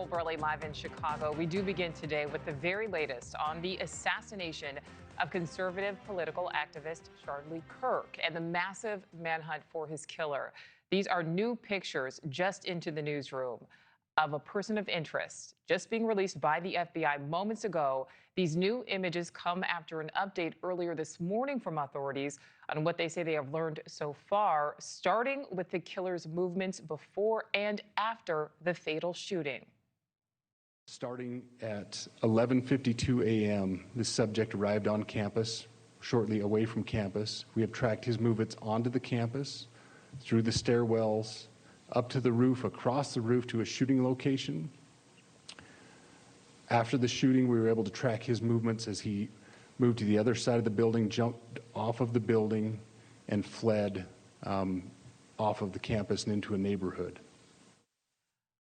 Nichole Berlie live in Chicago. We do begin today with the very latest on the assassination of conservative political activist Charlie Kirk and the massive manhunt for his killer. These are new pictures just into the newsroom of a person of interest just being released by the FBI moments ago. These new images come after an update earlier this morning from authorities on what they say they have learned so far, starting with the killer's movements before and after the fatal shooting. Starting at 11:52 a.m., the subject arrived on campus, shortly away from campus. We have tracked his movements onto the campus, through the stairwells, up to the roof, across the roof to a shooting location. After the shooting, we were able to track his movements as he moved to the other side of the building, jumped off of the building, and fled off of the campus and into a neighborhood.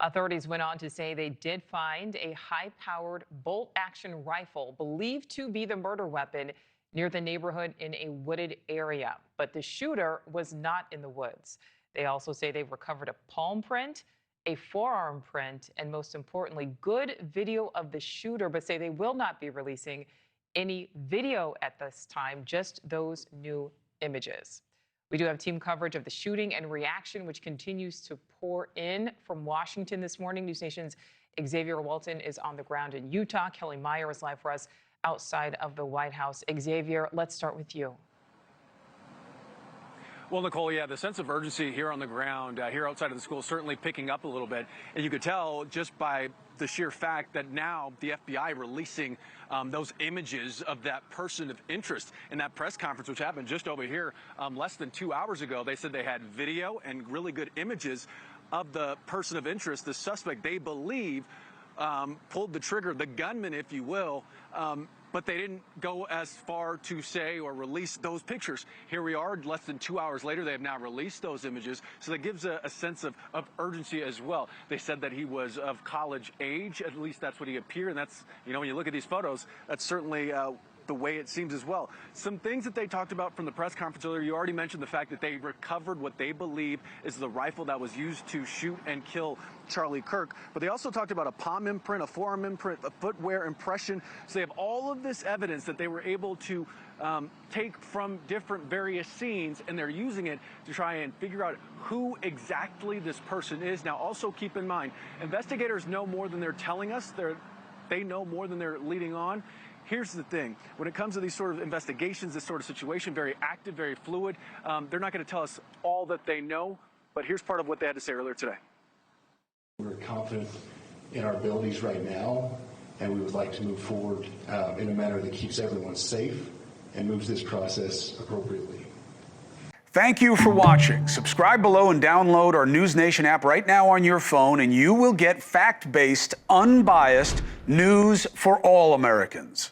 Authorities went on to say they did find a high-powered bolt-action rifle believed to be the murder weapon near the neighborhood in a wooded area, but the shooter was not in the woods. They also say they've recovered a palm print, a forearm print, and most importantly, good video of the shooter, but say they will not be releasing any video at this time, just those new images. We do have team coverage of the shooting and reaction, which continues to pour in from Washington this morning. NewsNation's Xavier Walton is on the ground in Utah. Kelly Meyer is live for us outside of the White House. Xavier, let's start with you. Well, Nichole, yeah, the sense of urgency here on the ground, here outside of the school, is certainly picking up a little bit. And you could tell just by the sheer fact that now the FBI releasing those images of that person of interest in that press conference, which happened just over here less than 2 hours ago. They said they had video and really good images of the person of interest, the suspect they believe pulled the trigger, the gunman, if you will. But they didn't go as far to say or release those pictures. Here we are, less than 2 hours later, they have now released those images. So that gives a sense of urgency as well. They said that he was of college age, at least that's what he appeared. And that's, you know, when you look at these photos, that's certainly the way it seems as well. Some things that they talked about from the press conference earlier, you already mentioned the fact that they recovered what they believe is the rifle that was used to shoot and kill Charlie Kirk. But they also talked about a palm imprint, a forearm imprint, a footwear impression. So they have all of this evidence that they were able to take from different various scenes, and they're using it to try and figure out who exactly this person is. Now, also keep in mind, investigators know more than they're telling us. They know more than they're leading on. Here's the thing. When it comes to these sort of investigations, this sort of situation, very active, very fluid, they're not going to tell us all that they know, but here's part of what they had to say earlier today. We're confident in our abilities right now, and we would like to move forward in a manner that keeps everyone safe and moves this process appropriately. Thank you for watching. Subscribe below and download our NewsNation app right now on your phone, and you will get fact-based, unbiased news for all Americans.